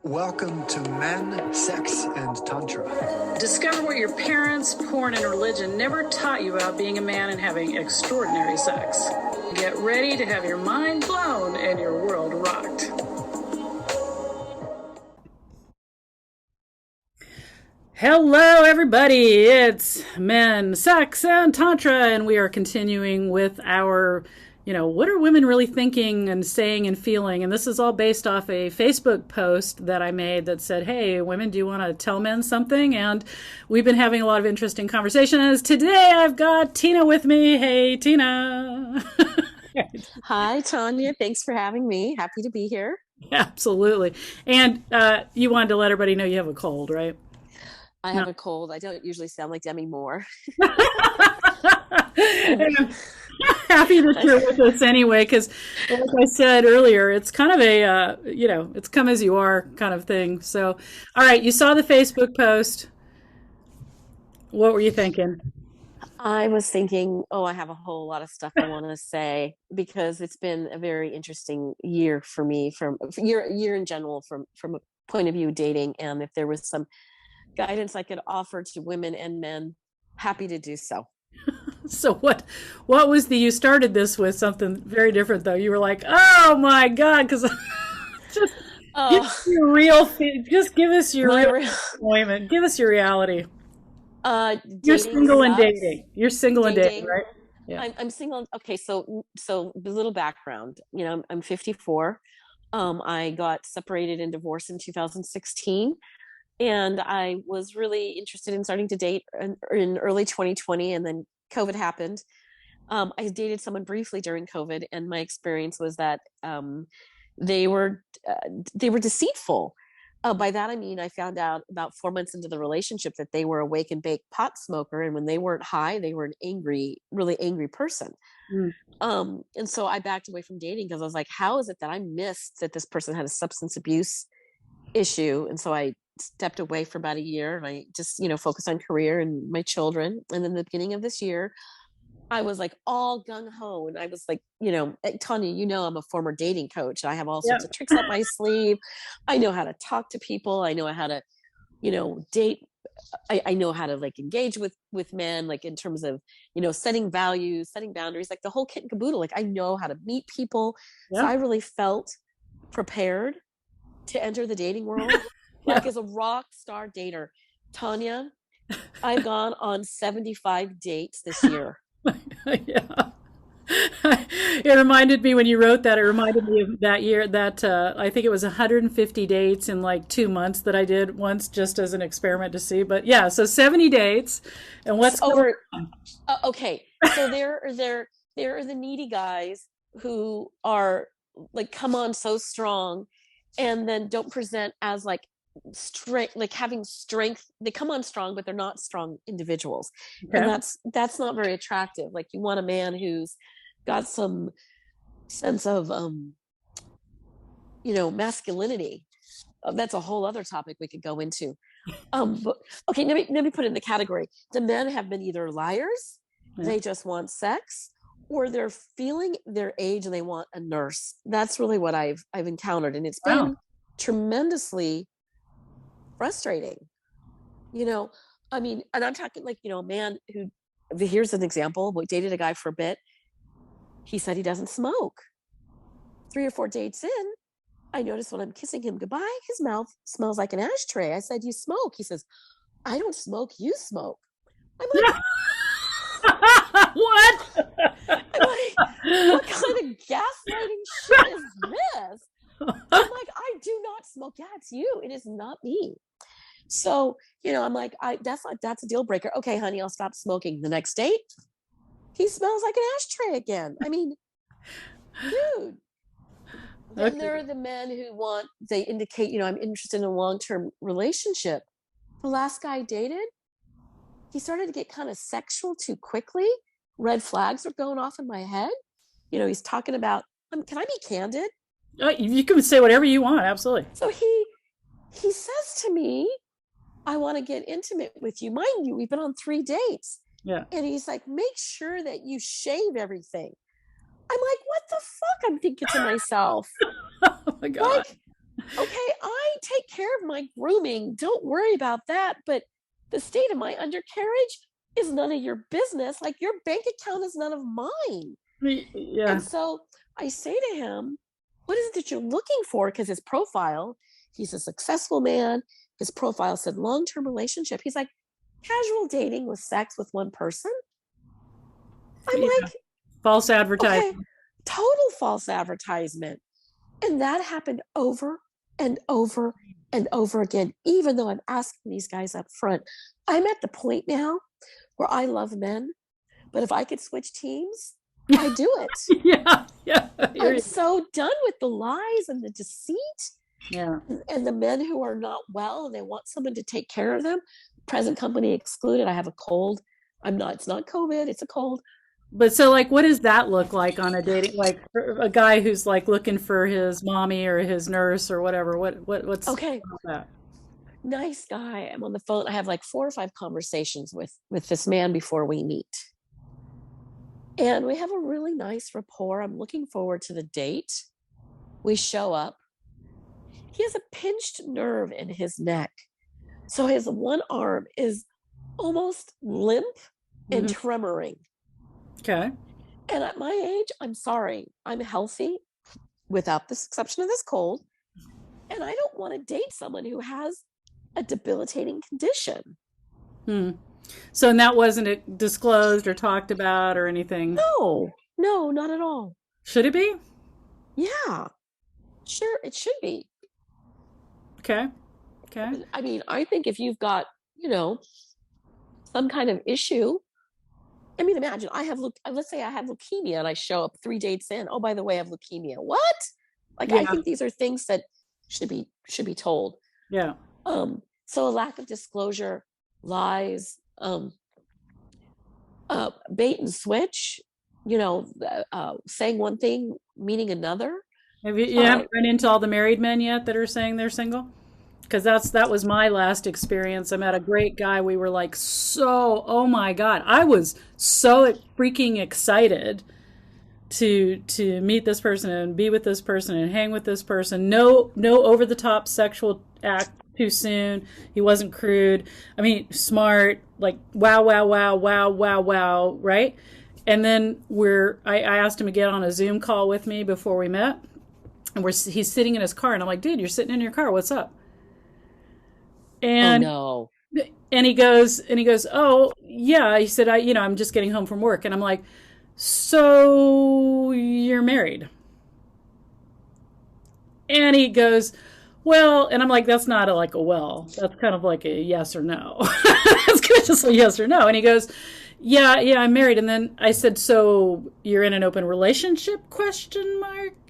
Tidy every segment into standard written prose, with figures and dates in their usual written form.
Welcome to Men, Sex, and Tantra. Discover what your parents, porn, and religion never taught you about being a man and having extraordinary sex. Get ready to have your mind blown and your world rocked. Hello, everybody. It's Men, Sex, and Tantra, and we are continuing with our what are women really thinking and saying and feeling? And this is all based off a Facebook post that I made that said, hey, women, do you want to tell men something? And we've been having a lot of interesting conversations. Today, I've got Tina with me. Hey, Tina. Hi, Tanya. Thanks for having me. Happy to be here. Absolutely. And you wanted to let everybody know you have a cold, right? I have a cold. I don't usually sound like Demi Moore. Happy that you're with us anyway, because like I said earlier, it's kind of a, it's come as you are kind of thing. So, all right, you saw the Facebook post. What were you thinking? I was thinking, I have a whole lot of stuff I want to say because it's been a very interesting year for me, from year in general, from a point of view of dating. And if there was some guidance I could offer to women and men, happy to do so. So what was you started this with something very different though. You were like, oh my God, because just give us your real, just give us your real employment. Give us your reality. You're single and dating. You're single and dating, right? Yeah. I'm single. Okay. So the little background, I'm 54. I got separated and divorced in 2016. And I was really interested in starting to date in early 2020, and then COVID happened. I dated someone briefly during COVID, and my experience was that they were deceitful. By that I mean I found out about 4 months into the relationship that they were a wake and bake pot smoker, and when they weren't high, they were an really angry person. And so I backed away from dating because I was like, how is it that I missed that this person had a substance abuse issue? And so I stepped away for about a year, and I just, focused on career and my children. And then the beginning of this year, I was like all gung-ho. And I was like, Tanya, I'm a former dating coach. And I have all sorts of tricks up my sleeve. I know how to talk to people. I know how to, date. I know how to like engage with men, like in terms of, setting values, setting boundaries, like the whole kit and caboodle. Like I know how to meet people. Yeah. So I really felt prepared to enter the dating world. Like as a rock star dater. Tanya, I've gone on 75 dates this year. Yeah. It reminded me when you wrote that, it reminded me of that year that I think it was 150 dates in like 2 months that I did once just as an experiment to see. But yeah, so 70 dates. And what's over? Okay. So there are the needy guys who are like, come on so strong, and then don't present as like strength, like having strength. They come on strong, but they're not strong individuals. Okay. And that's not very attractive. Like you want a man who's got some sense of masculinity. That's a whole other topic we could go into. But okay, let me put it in the category. The men have been either liars, they just want sex, or they're feeling their age and they want a nurse. That's really what I've encountered, and it's been tremendously frustrating. I mean, and I'm talking like, a man who, here's an example, we dated a guy for a bit. He said he doesn't smoke. 3 or 4 dates in, I noticed when I'm kissing him goodbye, his mouth smells like an ashtray. I said, you smoke? He says, I don't smoke, you smoke. I'm like, what? I'm like, what kind of gaslighting shit is this? I'm like, I do not smoke. Yeah, it's you. It is not me. So, I'm like, that's a deal breaker. Okay, honey, I'll stop smoking. The next date, he smells like an ashtray again. I mean, dude. Then okay. There are the men who they indicate, I'm interested in a long-term relationship. The last guy I dated, he started to get kind of sexual too quickly. Red flags were going off in my head. He's talking about, can I be candid? You can say whatever you want. Absolutely. So he says to me, I want to get intimate with you. Mind you, we've been on 3 dates. Yeah. And he's like, make sure that you shave everything. I'm like, what the fuck? I'm thinking to myself. Oh my God. Like, okay, I take care of my grooming. Don't worry about that. But the state of my undercarriage is none of your business. Like, your bank account is none of mine. Yeah. And so I say to him, what is it that you're looking for? Because his profile, he's a successful man. His profile said long-term relationship. He's like, casual dating with sex with one person. I'm like, false advertising. Okay, total false advertisement. And that happened over and over and over again, even though I'm asking these guys up front. I'm at the point now where I love men, but if I could switch teams, I do it. Yeah. I'm so done with the lies and the deceit. Yeah. And the men who are not well and they want someone to take care of them, present company excluded. I have a cold. It's not COVID, it's a cold. But so, like, what does that look like on a dating, like a guy who's like looking for his mommy or his nurse or whatever? What's Okay, that? nice guy. I'm on the phone. I have like 4 or 5 conversations with this man before we meet. And we have a really nice rapport. I'm looking forward to the date. We show up. He has a pinched nerve in his neck. So his one arm is almost limp and tremoring. Okay. And at my age, I'm sorry, I'm healthy without this exception of this cold. And I don't want to date someone who has a debilitating condition. So, and that wasn't disclosed or talked about or anything? No, not at all. Should it be? Yeah, sure, it should be. Okay. I mean, I think if you've got, some kind of issue, I mean, imagine let's say I have leukemia and I show up 3 dates in. Oh, by the way, I have leukemia. What? Like, I think these are things that should be told. Yeah. So a lack of disclosure, lies, bait and switch, saying one thing, meaning another. Have you haven't run into all the married men yet that are saying they're single? Because that was my last experience. I met a great guy. We were like, oh my God. I was so freaking excited to meet this person and be with this person and hang with this person. No over the top sexual act too soon. He wasn't crude. I mean, smart, like wow, right? And then I asked him to get on a Zoom call with me before we met. And he's sitting in his car and I'm like, dude, you're sitting in your car. What's up? And oh, no. And he goes, oh yeah. He said, I'm just getting home from work. And I'm like, so you're married? And he goes, well, and I'm like, that's not like a well. That's kind of like a yes or no. That's just a yes or no. And he goes, yeah, I'm married. And then I said, so you're in an open relationship, ?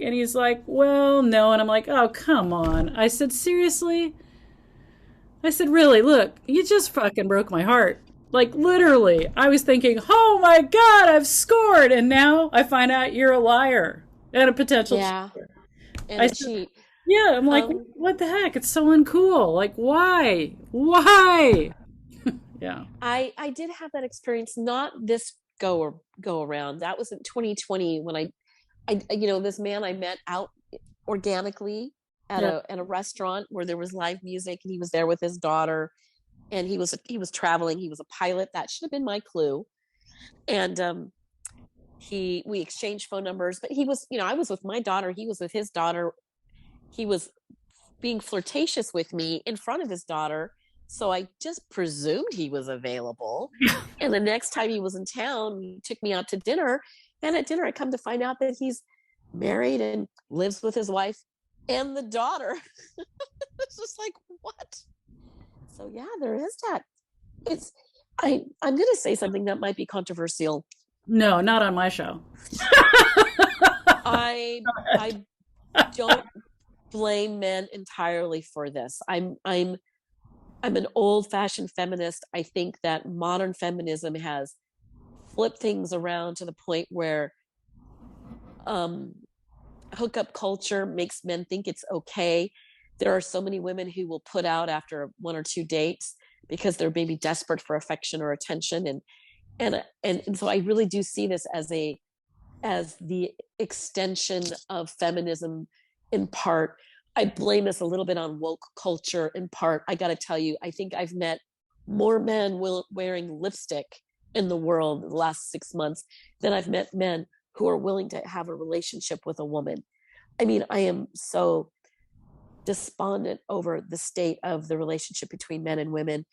And he's like, well, no. And I'm like, oh, come on. I said, seriously? I said, really, look, you just fucking broke my heart. Like, literally, I was thinking, oh my God, I've scored. And now I find out you're a liar and a potential cheater. And a cheat. Yeah, I'm like, what the heck? It's so uncool. Like, why? Yeah. I did have that experience, not this go around. That was in 2020 when I this man I met out organically at a restaurant where there was live music, and he was there with his daughter, and he was traveling. He was a pilot. That should have been my clue. And we exchanged phone numbers, but he was, I was with my daughter. He was with his daughter. He was being flirtatious with me in front of his daughter. So I just presumed he was available. And the next time he was in town, he took me out to dinner. And at dinner, I come to find out that he's married and lives with his wife and the daughter. It's just like, what? So yeah, there is that. I'm going to say something that might be controversial. No, not on my show. I don't blame men entirely for this. I'm an old-fashioned feminist. I think that modern feminism has flipped things around to the point where hookup culture makes men think it's okay. There are so many women who will put out after 1 or 2 dates because they're maybe desperate for affection or attention, and so I really do see this as the extension of feminism in part. I blame this a little bit on woke culture in part. I got to tell you, I think I've met more men wearing lipstick in the world in the last 6 months than I've met men who are willing to have a relationship with a woman. I mean, I am so despondent over the state of the relationship between men and women.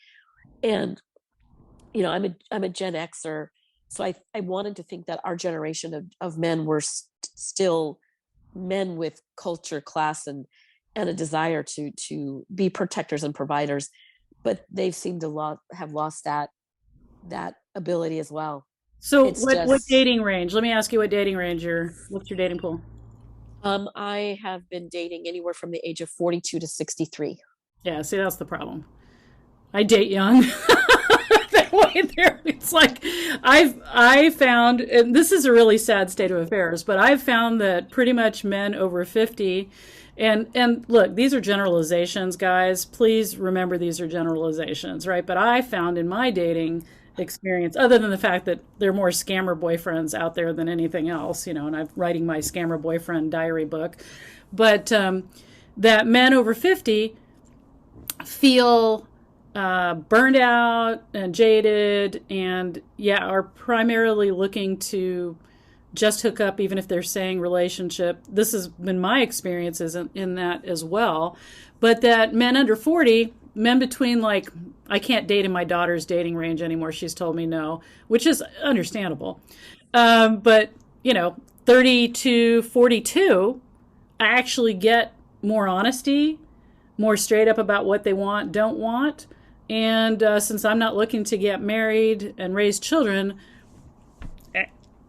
And, I'm a Gen Xer. So I wanted to think that our generation of men were still men with culture, class, and a desire to be protectors and providers, but they've seemed to have lost that ability as well. So It's what just dating range? Let me ask you what dating range what's your dating pool? I have been dating anywhere from the age of 42 to 63. Yeah, see that's the problem. I date young. That way there it's like I found, and this is a really sad state of affairs, but I've found that pretty much men over 50, and look, these are generalizations, guys. Please remember these are generalizations, right? But I found in my dating experience, other than the fact that there are more scammer boyfriends out there than anything else, and I'm writing my scammer boyfriend diary book, but that men over 50 feel burned out and jaded, and yeah, are primarily looking to just hook up, even if they're saying relationship. This has been my experiences in that as well. But that men under 40, men between, like, I can't date in my daughter's dating range anymore. She's told me no, which is understandable. But, 30 to 42, I actually get more honesty, more straight up about what they want, don't want. And since I'm not looking to get married and raise children,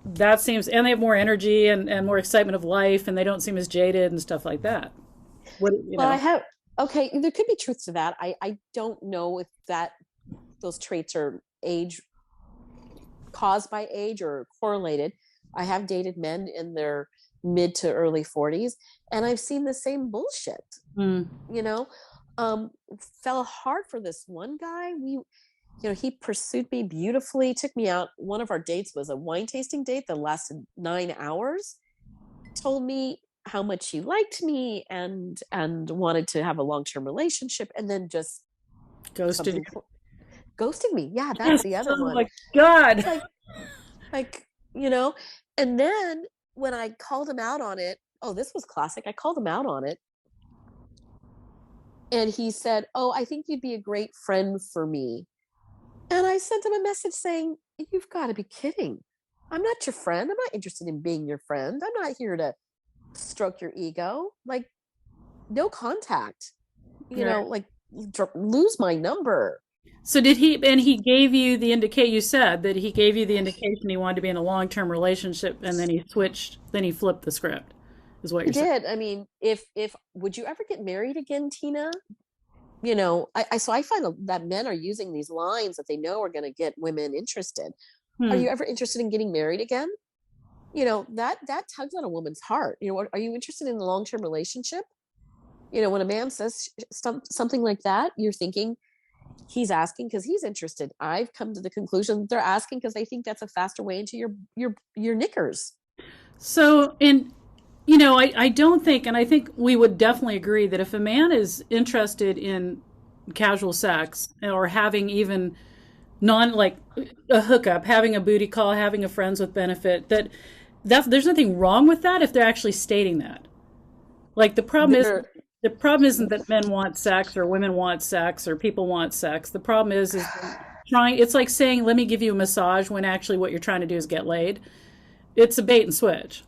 that seems, and they have more energy and more excitement of life, and they don't seem as jaded and stuff like that. Well, okay, there could be truth to that. I don't know if those traits are age caused by age or correlated. I have dated men in their mid to early 40s, and I've seen the same bullshit. You know, fell hard for this one guy. He pursued me beautifully, took me out. One of our dates was a wine tasting date that lasted 9 hours. Told me how much he liked me and wanted to have a long-term relationship, and then just ghosted me. Yeah, that's the other one. Oh my God. Like, and then when I called him out on it, oh, this was classic. I called him out on it. And he said, "Oh, I think you'd be a great friend for me." And I sent him a message saying, "You've got to be kidding. I'm not your friend. I'm not interested in being your friend. I'm not here to stroke your ego. Like, no contact. Like, lose my number." So he gave you you said that he gave you the indication he wanted to be in a long-term relationship, and then he flipped the script, is what you're saying. He did. I mean, if would you ever get married again, Tina? I find that men are using these lines that they know are going to get women interested. Are you ever interested in getting married again? That tugs on a woman's heart. Are you interested in a long-term relationship? When a man says something like that, you're thinking he's asking because he's interested. I've come to the conclusion that they're asking because they think that's a faster way into your knickers. So, I don't think, and I think we would definitely agree that if a man is interested in casual sex or having even like a hookup, having a booty call, having a friends with benefit, there's nothing wrong with that if they're actually stating that. Like the problem isn't that men want sex or women want sex or people want sex. The problem is it's like saying, "Let me give you a massage," when actually what you're trying to do is get laid. It's a bait and switch.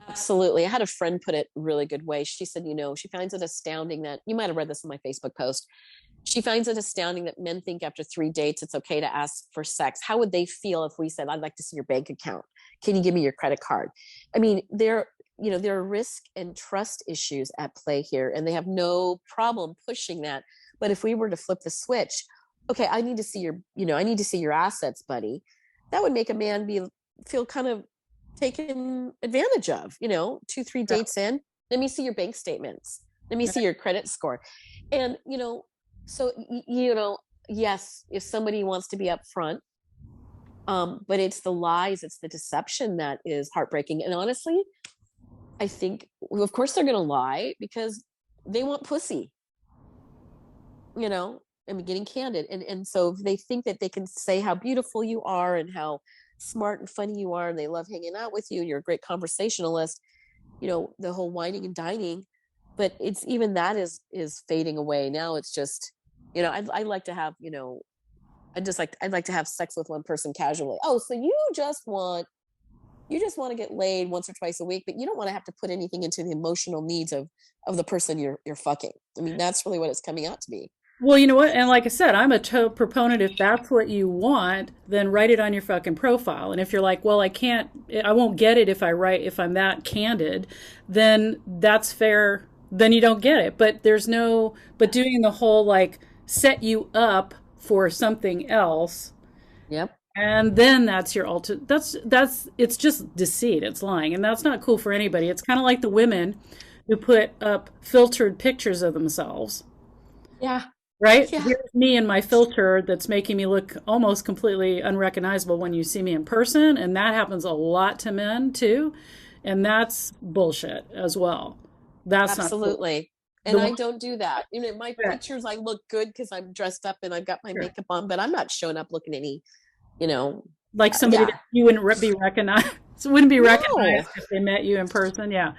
Absolutely. I had a friend put it a really good way. She said, she finds it astounding that, you might have read this in my Facebook post. She finds it astounding that men think after 3 dates it's okay to ask for sex. How would they feel if we said, "I'd like to see your bank account. Can you give me your credit card?" I mean, there are risk and trust issues at play here, and they have no problem pushing that. But if we were to flip the switch, okay, I need to see your assets, buddy. That would make a man feel kind of taken advantage of. 2-3 dates in, let me see your bank statements, let me see your credit score. And so yes, if somebody wants to be upfront, but it's the lies, it's the deception that is heartbreaking. And honestly, I think, well, of course, they're going to lie because they want pussy, you know, I mean, getting candid. And so if they think that they can say how beautiful you are and how smart and funny you are, and they love hanging out with you, and you're a great conversationalist, the whole whining and dining, but it's even that is fading away. Now it's just, I'd like to have, I'd like to have sex with one person casually. Oh, so you just want to get laid once or twice a week, but you don't want to have to put anything into the emotional needs of the person you're fucking. I mean, that's really what it's coming out to be. Well, you know what? And like I said, I'm a proponent. If that's what you want, then write it on your fucking profile. And if you're like, well, I won't get it if I'm that candid, then that's fair. Then you don't get it. But doing the whole like set you up for something else, Yep. and then that's your it's just deceit. It's lying. And that's not cool for anybody. It's kind of like the women who put up filtered pictures of themselves. Yeah. Right? Yeah. Here's me and my filter that's making me look almost completely unrecognizable when you see me in person. And that happens a lot to men too. And that's bullshit as well. That's not cool. Absolutely. And The I one, don't do that. My yeah, pictures, I look good because I'm dressed up and I've got my sure. makeup on, but I'm not showing up looking any, you know, Like somebody yeah. that you be recognized, wouldn't be No. recognized if they met you in person. Yeah.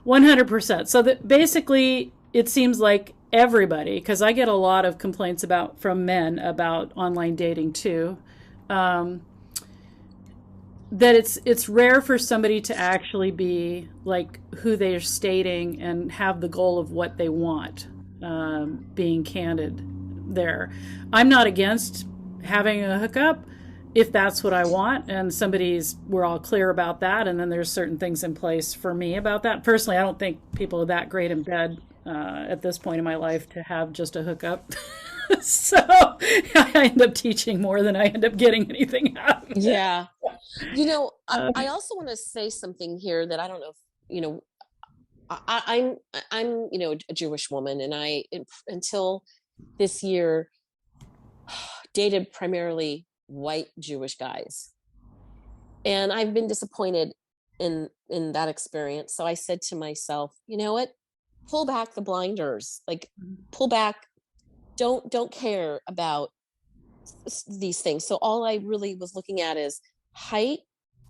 100%. So that basically it seems like everybody, because I get a lot of complaints from men about online dating too, um, that it's rare for somebody to actually be like who they're stating and have the goal of what they want, being candid there. I'm not against having a hookup if that's what I want, and we're all clear about that, and then there's certain things in place for me about that. Personally, I don't think people are that great in bed at this point in my life to have just a hookup. So I end up teaching more than I end up getting anything out of it. Yeah. Uh, I also want to say something here that I don't know if, I'm, a Jewish woman, and until this year, dated primarily white Jewish guys. And I've been disappointed in that experience. So I said to myself, you know what? Pull back the blinders. Like, pull back. Don't care about these things. So all I really was looking at is height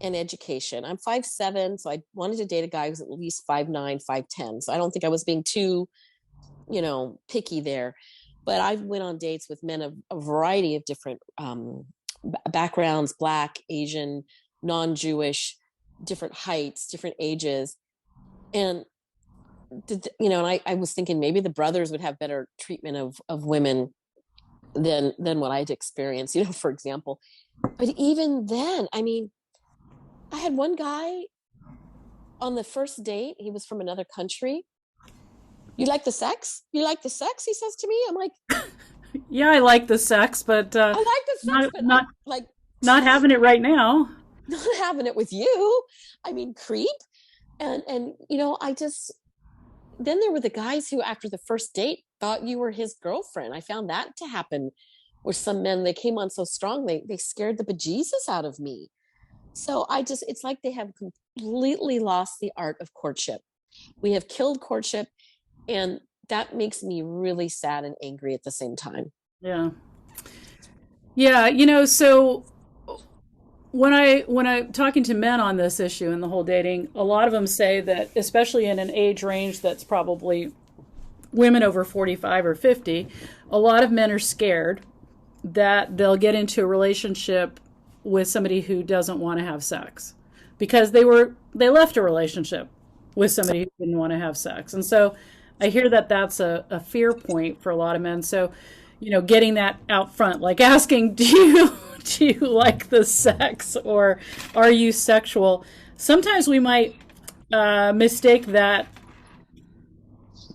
and education. I'm 5'7", so I wanted to date a guy who's at least 5'9", 5'10". So I don't think I was being too, picky there. But I went on dates with men of a variety of different backgrounds: Black, Asian, non-Jewish, different heights, different ages. And I was thinking maybe the brothers would have better treatment of women than what I'd experienced, for example. But even then, I mean, I had one guy on the first date. He was from another country. You like the sex? You like the sex? He says to me. I'm like, yeah, I like the sex, but I like the sex, not but not like not having it right now. not having it with you. I mean, creep. And I just, then there were the guys who after the first date thought you were his girlfriend. I found that to happen with some men. They came on so strong, they scared the bejesus out of me. So it's like they have completely lost the art of courtship. We have killed courtship, and that makes me really sad and angry at the same time. Yeah. Yeah, so when I'm talking to men on this issue and the whole dating, a lot of them say that, especially in an age range that's probably women over 45 or 50, a lot of men are scared that they'll get into a relationship with somebody who doesn't want to have sex because they left a relationship with somebody who didn't want to have sex. And so I hear that that's a fear point for a lot of men. So, getting that out front, like asking, do you like the sex, or are you sexual? Sometimes we might mistake that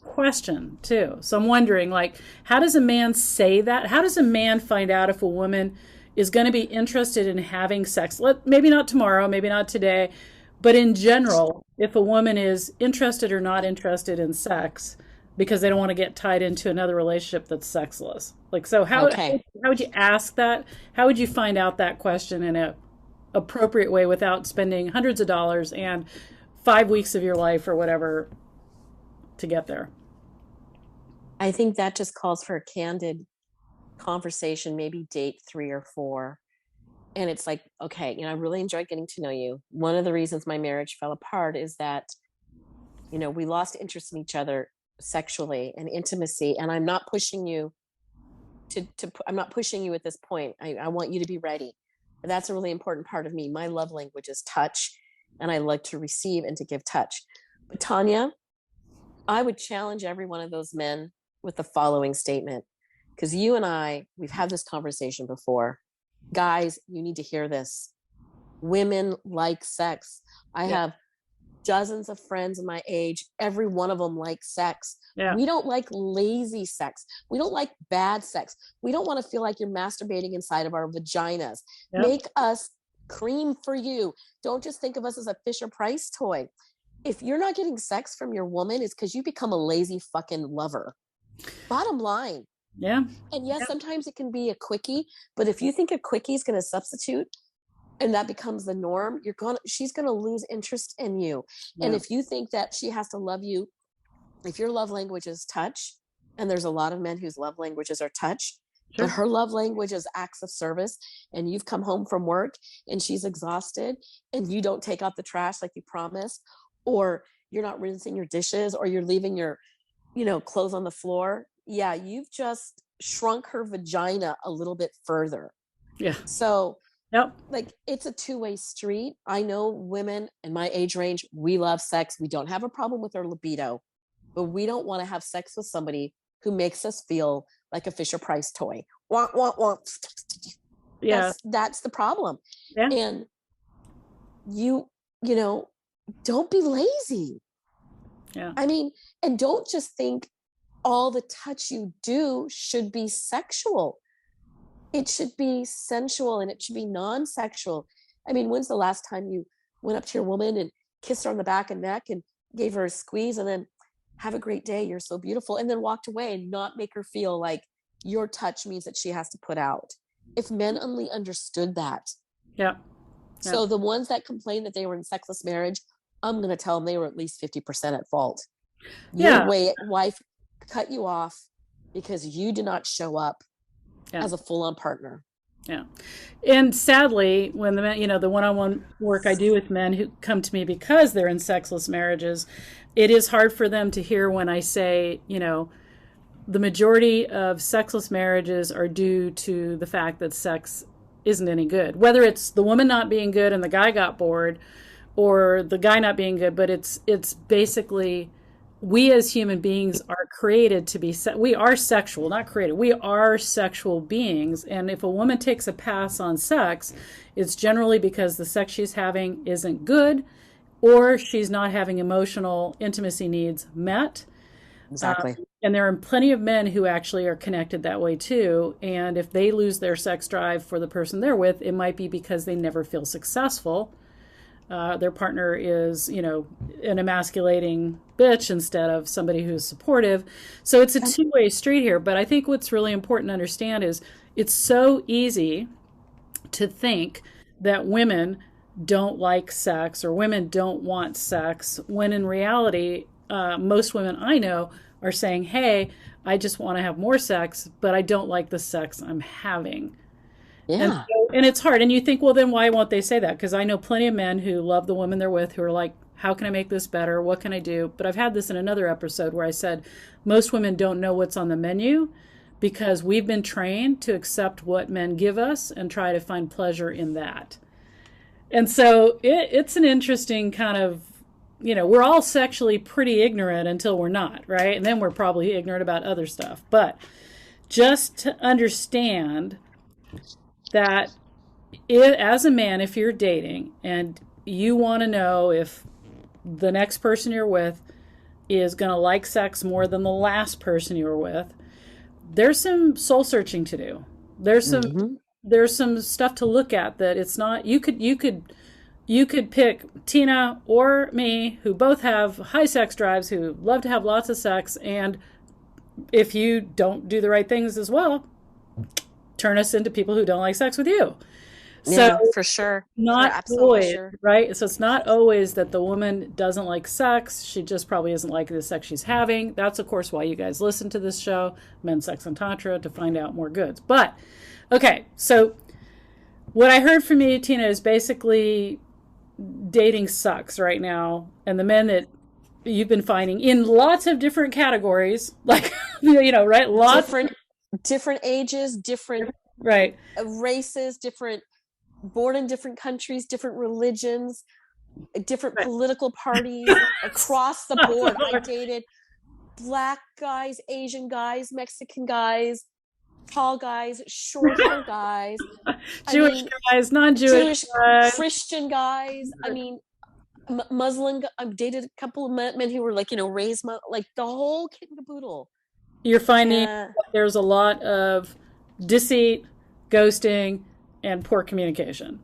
question too. So I'm wondering, like, how does a man say that? How does a man find out if a woman is going to be interested in having sex? Maybe not tomorrow, maybe not today, but in general, if a woman is interested or not interested in sex because they don't want to get tied into another relationship that's sexless. Like, so Okay. how would you ask that? How would you find out that question in a appropriate way without spending hundreds of dollars and 5 weeks of your life or whatever to get there. I think that just calls for a candid conversation, maybe date 3 or 4. And it's like, okay, I really enjoyed getting to know you. One of the reasons my marriage fell apart is that, we lost interest in each other sexually and intimacy. And I'm not pushing you I'm not pushing you at this point. I want you to be ready. But that's a really important part of me. My love language is touch, and I like to receive and to give touch. But Tanya, I would challenge every one of those men with the following statement, because you and we've had this conversation before. Guys, you need to hear this. Women like sex. I have dozens of friends in my age. Every one of them likes sex. Yeah. We don't like lazy sex. We don't like bad sex. We don't want to feel like you're masturbating inside of our vaginas. Yep. Make us cream for you. Don't just think of us as a Fisher Price toy. If you're not getting sex from your woman, it's because you become a lazy fucking lover. Bottom line. Yeah. And yes, sometimes it can be a quickie, but if you think a quickie is going to substitute and that becomes the norm, she's going to lose interest in you. Yeah. And if you think that she has to love you, if your love language is touch, and there's a lot of men whose love languages are touch, sure, but her love language is acts of service, and you've come home from work and she's exhausted and you don't take out the trash like you promised, or you're not rinsing your dishes, or you're leaving your, clothes on the floor. Yeah, you've just shrunk her vagina a little bit further. Yeah. So, yep, like, it's a two-way street. I know women in my age range, we love sex. We don't have a problem with our libido, but we don't want to have sex with somebody who makes us feel like a Fisher Price toy. Want, want, want. Yeah. That's the problem. Yeah. And don't be lazy. Yeah. I mean, and don't just think all the touch you do should be sexual. It should be sensual, and it should be non-sexual. I mean, when's the last time you went up to your woman and kissed her on the back and neck and gave her a squeeze and then have a great day, you're so beautiful, and then walked away and not make her feel like your touch means that she has to put out? If men only understood that. Yeah. So the ones that complain that they were in sexless marriage, I'm going to tell them they were at least 50% at fault. Your wife cut you off because you did not show up as a full-on partner. Yeah. And sadly, when the men, the one-on-one work I do with men who come to me because they're in sexless marriages, it is hard for them to hear when I say, the majority of sexless marriages are due to the fact that sex isn't any good. Whether it's the woman not being good and the guy got bored, or the guy not being good, but it's basically, we as human beings are created to be, we are sexual, not created. We are sexual beings. And if a woman takes a pass on sex, it's generally because the sex she's having isn't good, or she's not having emotional intimacy needs met. Exactly. And there are plenty of men who actually are connected that way too. And if they lose their sex drive for the person they're with, it might be because they never feel successful. Their partner is, an emasculating bitch instead of somebody who's supportive. So it's a two-way street here. But I think what's really important to understand is it's so easy to think that women don't like sex or women don't want sex, when in reality, most women I know are saying, hey, I just want to have more sex, but I don't like the sex I'm having. Yeah. And it's hard. And you think, well, then why won't they say that? Because I know plenty of men who love the woman they're with who are like, how can I make this better? What can I do? But I've had this in another episode where I said most women don't know what's on the menu because we've been trained to accept what men give us and try to find pleasure in that. And so it's an interesting kind of, we're all sexually pretty ignorant until we're not, right? And then we're probably ignorant about other stuff. But just to understand that as a man, if you're dating and you want to know if the next person you're with is going to like sex more than the last person you were with, there's some soul searching to do. There's some stuff to look at that it's not, you could pick Tina or me, who both have high sex drives, who love to have lots of sex, and if you don't do the right things as well, turn us into people who don't like sex with you. So Yeah, for sure. For not absolutely always, sure. right? So it's not always that the woman doesn't like sex. She just probably isn't liking the sex she's having. That's, of course, why you guys listen to this show, Men, Sex, and Tantra, to find out more goods. But, okay, so what I heard from you, Tina, is basically dating sucks right now. And the men that you've been finding in lots of different categories, like, right? Lots, Different ages, different right? races, different born in different countries, different religions, different Right. political parties across the board. I dated black guys, Asian guys, Mexican guys, tall guys, shorter guys. Jewish guys, non-Jewish Jewish, guys. Christian guys. I mean, Muslim. I've dated a couple of men who were like, raised like the whole kit and caboodle. You're finding there's a lot of deceit, ghosting, and poor communication.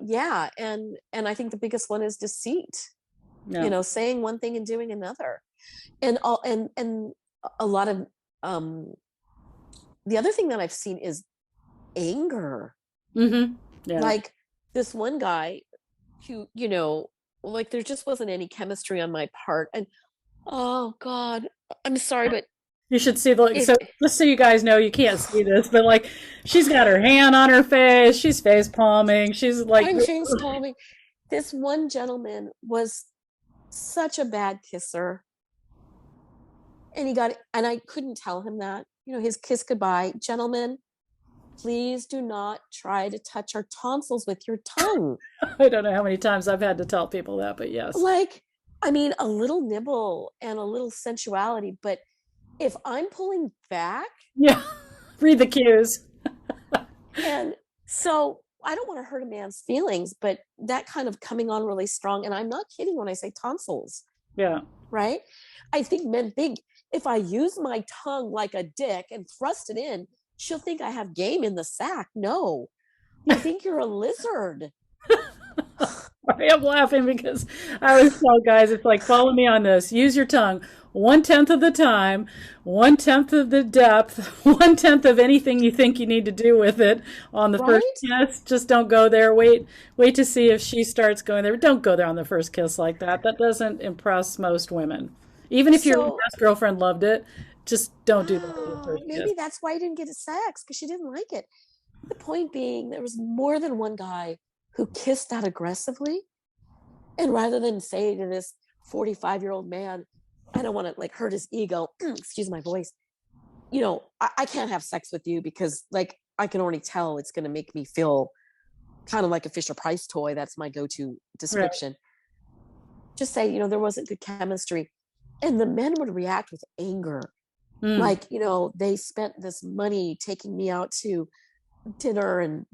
Yeah, and I think the biggest one is deceit. Yeah. Saying one thing and doing another, and a lot of the other thing that I've seen is anger. Mm-hmm. Yeah. Like this one guy who, like there just wasn't any chemistry on my part, and oh God, I'm sorry, but you should see so just so you guys know, you can't see this, but like she's got her hand on her face, she's face palming, she's like I'm face palming. This one gentleman was such a bad kisser, and I couldn't tell him that. His kiss goodbye, gentlemen, please do not try to touch our tonsils with your tongue. I don't know how many times I've had to tell people that, but yes. Like, I mean, a little nibble and a little sensuality, but if I'm pulling back, yeah, read the cues. and so I don't want to hurt a man's feelings, but that kind of coming on really strong, and I'm not kidding when I say tonsils. Yeah. Right? I think men think if I use my tongue like a dick and thrust it in, she'll think I have game in the sack. No, you think you're a lizard. I'm laughing because I always tell guys, it's like, follow me on this. Use your tongue 1/10 of the time, 1/10 of the depth, 1/10 of anything you think you need to do with it on the first kiss. Just don't go there. Wait to see if she starts going there. Don't go there on the first kiss like that. That doesn't impress most women. Even if your best girlfriend loved it, just don't do that on the first kiss. Maybe that's why I didn't get sex, because she didn't like it. The point being, there was more than one guy who kissed that aggressively. And rather than say to this 45-year-old man, I don't want to like hurt his ego, excuse my voice, I can't have sex with you because like I can already tell it's going to make me feel kind of like a Fisher-Price toy. That's my go-to description. Right. Just say, there wasn't good chemistry. And the men would react with anger. Like, they spent this money taking me out to dinner and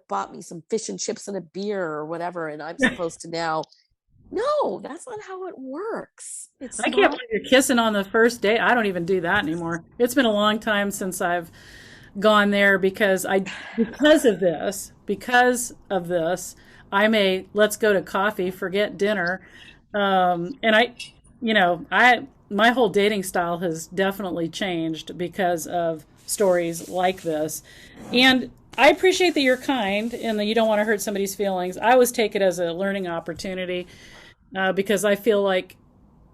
bought me some fish and chips and a beer or whatever. And I'm supposed to now, no, that's not how it works. I can't believe you're kissing on the first date. I don't even do that anymore. It's been a long time since I've gone there because of this, I'm a let's go to coffee, forget dinner. And my whole dating style has definitely changed because of stories like this. And I appreciate that you're kind and that you don't want to hurt somebody's feelings. I always take it as a learning opportunity because I feel like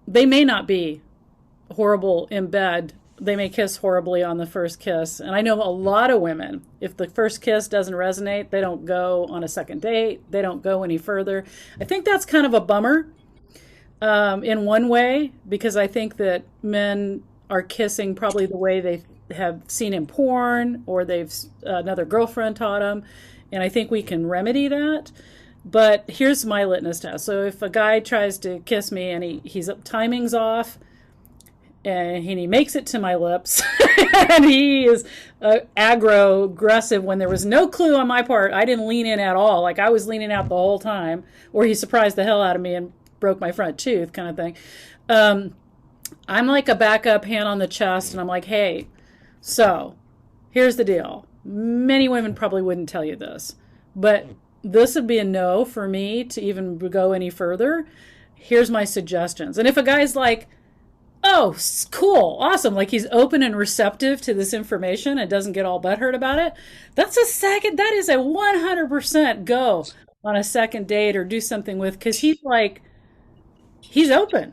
they may not be horrible in bed. They may kiss horribly on the first kiss. And I know a lot of women, if the first kiss doesn't resonate, they don't go on a second date. They don't go any further. I think that's kind of a bummer in one way, because I think that men are kissing probably the way they have seen in porn, or another girlfriend taught them, and I think we can remedy that. But here's my litmus test. So if a guy tries to kiss me and he's timing's off, and he makes it to my lips, and he is aggressive when there was no clue on my part, I didn't lean in at all, like I was leaning out the whole time, or he surprised the hell out of me and broke my front tooth, kind of thing. I'm like a backup hand on the chest, and I'm like, hey, so here's the deal. Many women probably wouldn't tell you this, but this would be a no for me to even go any further. Here's my suggestions. And if a guy's like, oh, cool, awesome. Like he's open and receptive to this information and doesn't get all butthurt about it. That's a second, that is a 100% go on a second date or do something with, because he's like, he's open.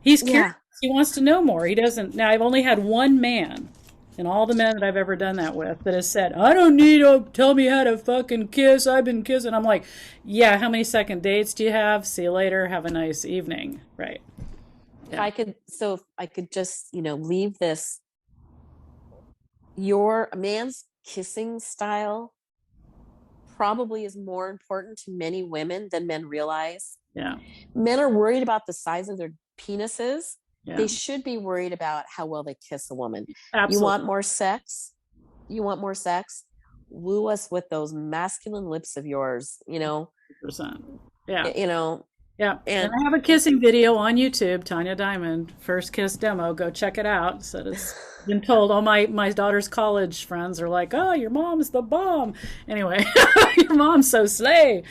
He's curious. Yeah. He wants to know more. He doesn't. Now, I've only had one man in all the men that I've ever done that with that has said, I don't need to tell me how to fucking kiss. I've been kissing. I'm like, yeah, how many second dates do you have? See you later. Have a nice evening. Right. If Yeah. I could, so if I could just, leave this, your man's kissing style probably is more important to many women than men realize. Yeah. Men are worried about the size of their penises. Yeah. They should be worried about how well they kiss a woman. Absolutely. You want more sex? You want more sex? Woo us with those masculine lips of yours, 100%. Yeah. Yeah. And I have a kissing video on YouTube, Tanya Diamond, first kiss demo. Go check it out. So it's been told. All my daughter's college friends are like, oh, your mom's the bomb. Anyway, your mom's so slay.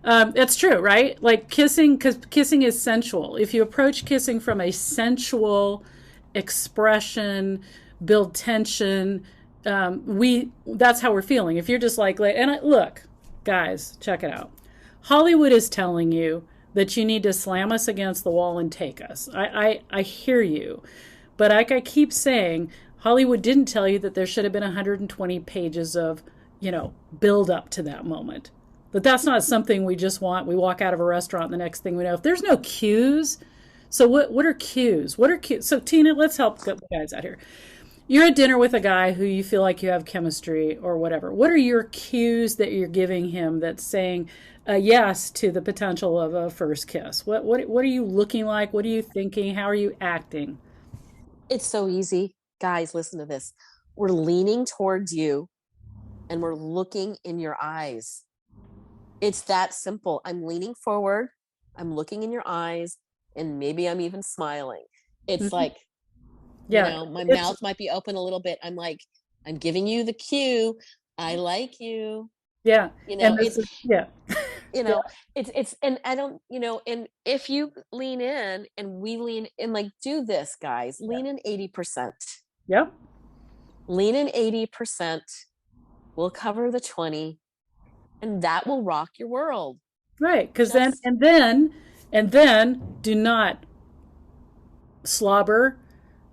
It's true, right? Like kissing, because kissing is sensual. If you approach kissing from a sensual expression, build tension, that's how we're feeling. If you're just like, look, guys, check it out. Hollywood is telling you that you need to slam us against the wall and take us. I hear you. But like I keep saying, Hollywood didn't tell you that there should have been 120 pages of, build up to that moment. But that's not something we just want. We walk out of a restaurant and the next thing we know, if there's no cues, so what are cues? What are cues? So Tina, let's help the guys out here. You're at dinner with a guy who you feel like you have chemistry or whatever. What are your cues that you're giving him that's saying a yes to the potential of a first kiss? What are you looking like? What are you thinking? How are you acting? it's so easy. Guys, listen to this. We're leaning towards you and we're looking in your eyes. It's that simple. I'm leaning forward, I'm looking in your eyes, and maybe I'm even smiling. It's Mhm. like, Yeah, my it's mouth might be open a little bit. I'm like, I'm giving you the cue. I like you. yeah, and this It's, is yeah, you yeah, know, and I don't, and if you lean in and we lean in, like, do this, guys, lean in 80%, yep, lean in 80%. We'll cover the 20, and that will rock your world. right. Because then Just, and then do not slobber,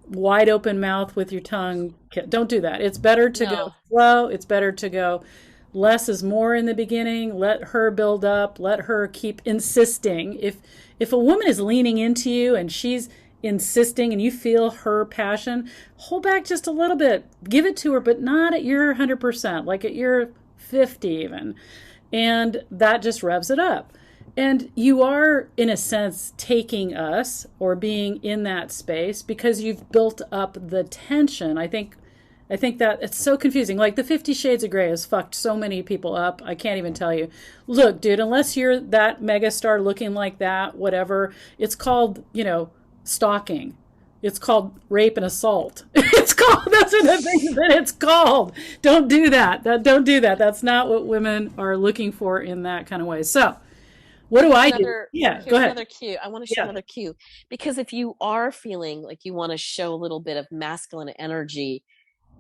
wide open mouth with your tongue. Don't do that. It's better to go no, slow. It's better to go less is more in the beginning. Let her build up. Let her keep insisting. If a woman is leaning into you and she's insisting and you feel her passion, hold back just a little bit. Give it to her, but not at your 100%, like at your 50 even. And that just revs it up. And you are, in a sense, taking us or being in that space because you've built up the tension. I think that it's so confusing. Like the 50 Shades of Grey has fucked so many people up. I can't even tell you. Look, dude, unless you're that megastar looking like that, whatever, it's called, stalking. It's called rape and assault. It's called, those are the things that it's called. Don't do that. Don't do that. That's not what women are looking for in that kind of way. So, what do I do? Yeah, go here's ahead. another cue. I want to show Yeah, another cue, because if you are feeling like you want to show a little bit of masculine energy,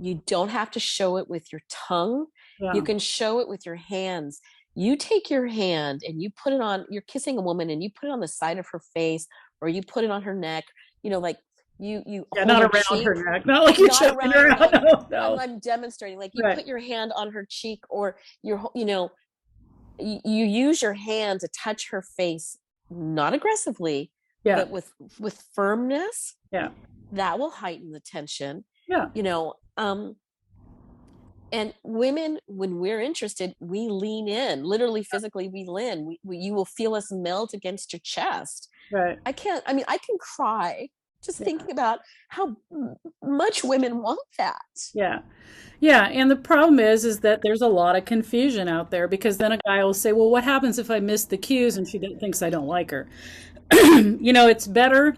you don't have to show it with your tongue. You yeah, can show it with your hands. You take your hand and you put it on, you're kissing a woman and you put it on the side of her face, or you put it on her neck, like you yeah. hold Not her around cheek, her neck. Not like you're not choking around her her out. neck. No, I'm, no. I'm demonstrating, like, you Right. put your hand on her cheek, or you use your hand to touch her face, not aggressively, Yeah, but with firmness. yeah, That will heighten the tension. yeah. you know um and women, when we're interested, we lean in, literally, physically, we lean, you will feel us melt against your chest. Right. I can cry just Yeah. thinking about how much women want that. Yeah. Yeah, and the problem is that there's a lot of confusion out there because then a guy will say, "Well, what happens if I miss the cues and she thinks I don't like her?" It's better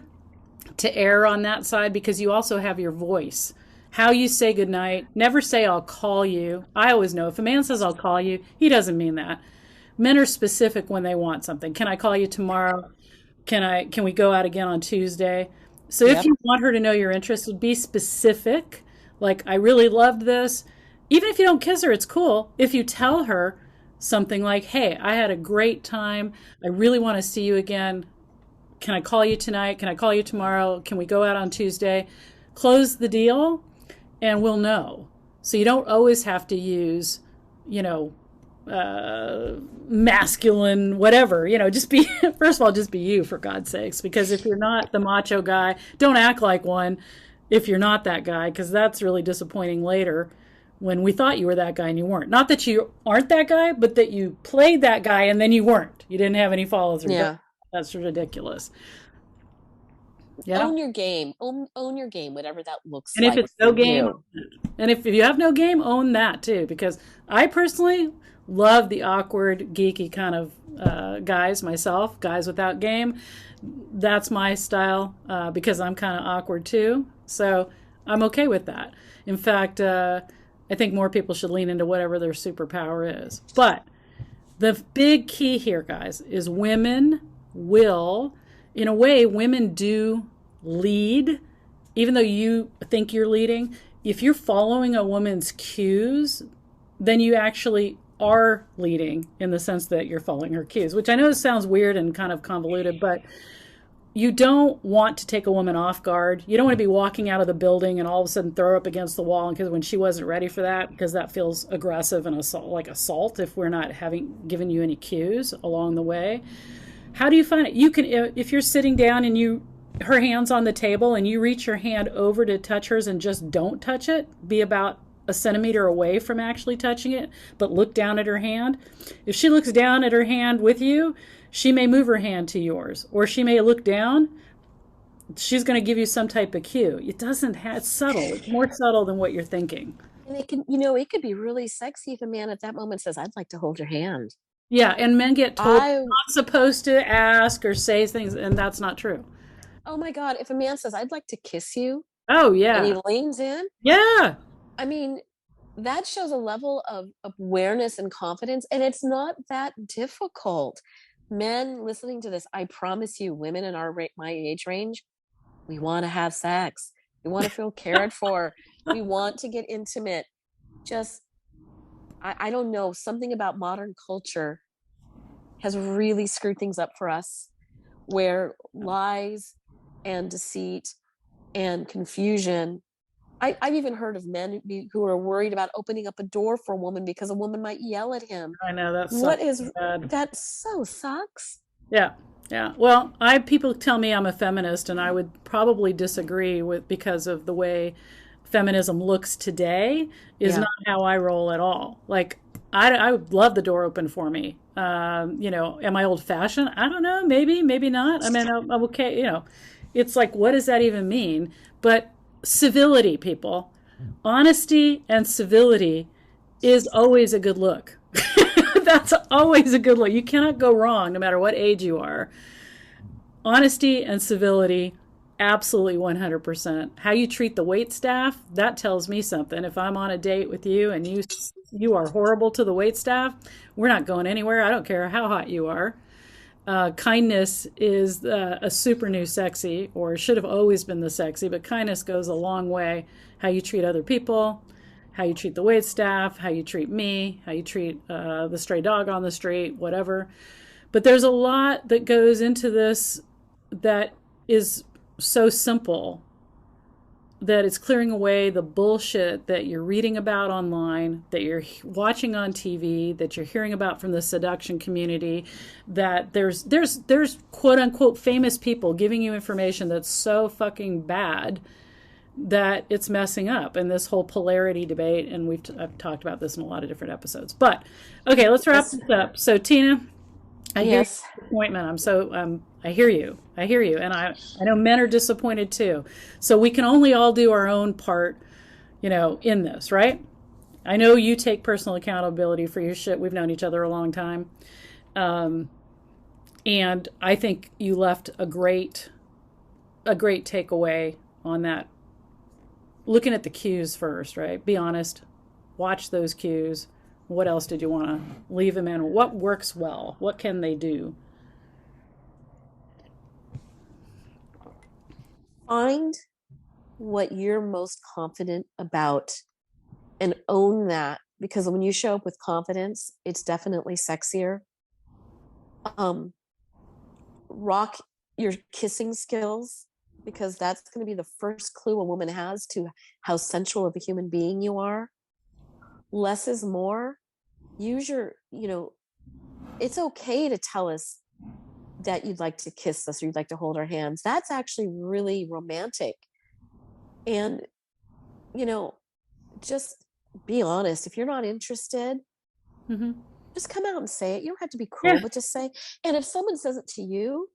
to err on that side because you also have your voice. How you say goodnight. Never say I'll call you. I always know if a man says I'll call you, he doesn't mean that. Men are specific when they want something. Can I call you tomorrow? Can we go out again on Tuesday? So if Yep. you want her to know your interests, be specific. Like, I really loved this. Even if you don't kiss her, it's cool. If you tell her something like, hey, I had a great time. I really want to see you again. Can I call you tonight? Can I call you tomorrow? Can we go out on Tuesday? Close the deal and we'll know. So you don't always have to use, you know, masculine, whatever, just be, first of all, just be you, for God's sakes, because if you're not the macho guy, don't act like one if you're not that guy, because that's really disappointing later when we thought you were that guy and you weren't. Not that you aren't that guy, but that you played that guy and then you weren't. You didn't have any follow through. Yeah. That's ridiculous. Yeah. Own your game. Own your game, whatever that looks And if like it's for no game, you. and if you have no game, own that too. Because I personally love the awkward, geeky kind of guys myself, guys without game. That's my style because I'm kind of awkward too. So I'm okay with that. In fact, I think more people should lean into whatever their superpower is. But the big key here, guys, is women will, in a way, women do lead, even though you think you're leading. If you're following a woman's cues, then you actually are leading in the sense that you're following her cues, which I know sounds weird and kind of convoluted, but you don't want to take a woman off guard. You don't want to be walking out of the building and all of a sudden throw her up against the wall because when she wasn't ready for that, because that feels aggressive and assault if we're not having given you any cues along the way. How do you find it? You can, if you're sitting down and her hand's on the table and you reach your hand over to touch hers and just don't touch it, be about a centimeter away from actually touching it, but look down at her hand. If she looks down at her hand with you, she may move her hand to yours, or she may look down. She's going to give you some type of cue. It doesn't have, it's subtle. It's more subtle than what you're thinking. And it could be really sexy if a man at that moment says, I'd like to hold your hand. Yeah, and men get told I, they're not supposed to ask or say things, and that's not true. oh my God, if a man says, I'd like to kiss you, Oh, and he yeah. leans in, Yeah. I mean, that shows a level of awareness and confidence, and it's not that difficult. Men listening to this, I promise you, women in my age range, we want to have sex. We want to feel cared for. We want to get intimate. Just, I don't know, something about modern culture has really screwed things up for us, where lies and deceit and confusion. I've even heard of men who are worried about opening up a door for a woman because a woman might yell at him. I know that's What is bad. that? So sucks. Yeah. Yeah. Well, people tell me I'm a feminist, and I would probably disagree with because of the way feminism looks today is Yeah. not how I roll at all. Like I would love the door open for me. Am I old fashioned? I don't know. Maybe, maybe not. I mean, I'm okay. It's like, what does that even mean? But civility, people, honesty and civility is always a good look. That's always a good look. You cannot go wrong no matter what age you are. Honesty and civility, absolutely 100%. How you treat the wait staff, that tells me something. If I'm on a date with you and you are horrible to the wait staff, we're not going anywhere. I don't care how hot you are. Kindness is a super new sexy, or should have always been the sexy, but kindness goes a long way. How you treat other people, how you treat the wait staff, how you treat me, how you treat the stray dog on the street, whatever. But there's a lot that goes into this that is so simple that it's clearing away the bullshit that you're reading about online, that you're watching on TV, that you're hearing about from the seduction community, that there's quote unquote famous people giving you information that's so fucking bad that it's messing up. And this whole polarity debate, and I've talked about this in a lot of different episodes. But okay, let's wrap this up. So Tina, I hear your disappointment. I hear you, and I know men are disappointed too. So we can only all do our own part, in this, right? I know you take personal accountability for your shit. We've known each other a long time, and I think you left a great takeaway on that. Looking at the cues first, right? Be honest. Watch those cues. What else did you want to leave them in? What works well? What can they do? Find what you're most confident about and own that, because when you show up with confidence, it's definitely sexier. Um, Rock your kissing skills, because that's going to be the first clue a woman has to how sensual of a human being you are. Less is more. Use your, it's okay to tell us that you'd like to kiss us or you'd like to hold our hands. That's actually really romantic. And, you know, just be honest. If you're not interested, Mm-hmm. just come out and say it. You don't have to be cruel, Yeah. but just say, and if someone says it to you,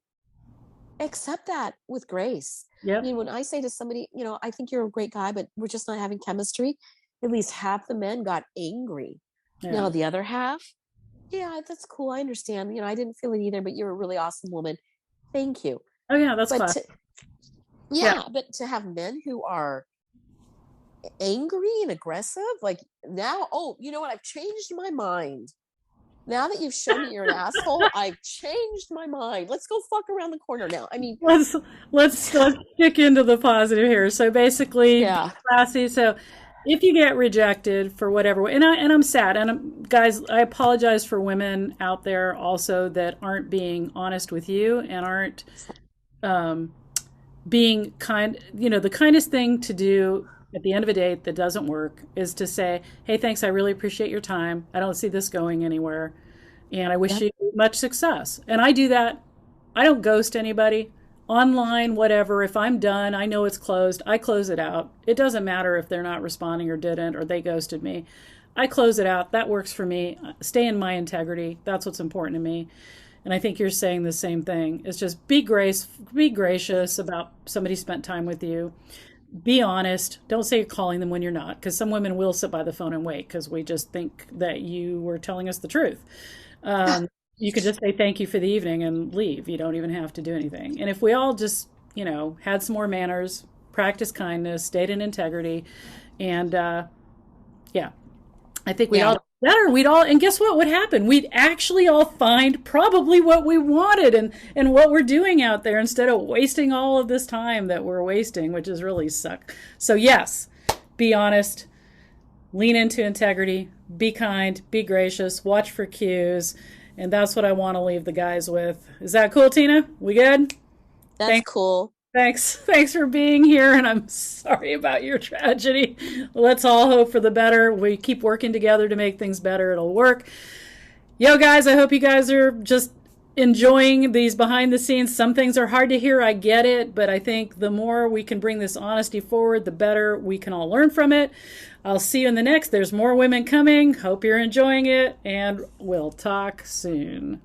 accept that with grace. I Yep. mean, when I say to somebody, I think you're a great guy, but we're just not having chemistry, at least half the men got angry. Yeah. Now, the other half, yeah, that's cool. I understand. I didn't feel it either, but you're a really awesome woman. Thank you. Oh yeah, that's But class. Yeah. yeah, but to have men who are angry and aggressive, like now, oh, you know what? I've changed my mind. Now that you've shown me you're an asshole, I've changed my mind. Let's go fuck around the corner now. I mean, Let's stick into the positive here. So basically, be yeah, classy. So if you get rejected for whatever way, and I'm sad, and guys, I apologize for women out there also that aren't being honest with you and aren't um, being kind. The kindest thing to do at the end of a date that doesn't work is to say, "Hey, thanks. I really appreciate your time. I don't see this going anywhere, and I wish yep. you much success." And I do that. I don't ghost anybody online, whatever. If I'm done, I know it's closed. I close it out. It doesn't matter if they're not responding or didn't or they ghosted me. I close it out. That works for me. Stay in my integrity. That's what's important to me. And I think you're saying the same thing. It's just be gracious about somebody spent time with you. Be honest. Don't say you're calling them when you're not, because some women will sit by the phone and wait because we just think that you were telling us the truth. You could just say thank you for the evening and leave. You don't even have to do anything. And if we all just, had some more manners, practice kindness, stayed in integrity, and yeah, I think we'd all Yeah. do better. And guess what would happen? We'd actually all find probably what we wanted and what we're doing out there instead of wasting all of this time that we're wasting, which is really suck. So yes, be honest, lean into integrity, be kind, be gracious, watch for cues. And that's what I want to leave the guys with. Is that cool, Tina? We good? That's Thanks. cool. Thanks for being here, and I'm sorry about your tragedy. Let's all hope for the better. We keep working together to make things better. It'll work. Yo, guys, I hope you guys are just enjoying these behind the scenes. Some things are hard to hear, I get it, but I think the more we can bring this honesty forward, the better we can all learn from it. I'll see you in the next. There's more women coming. Hope you're enjoying it, and we'll talk soon.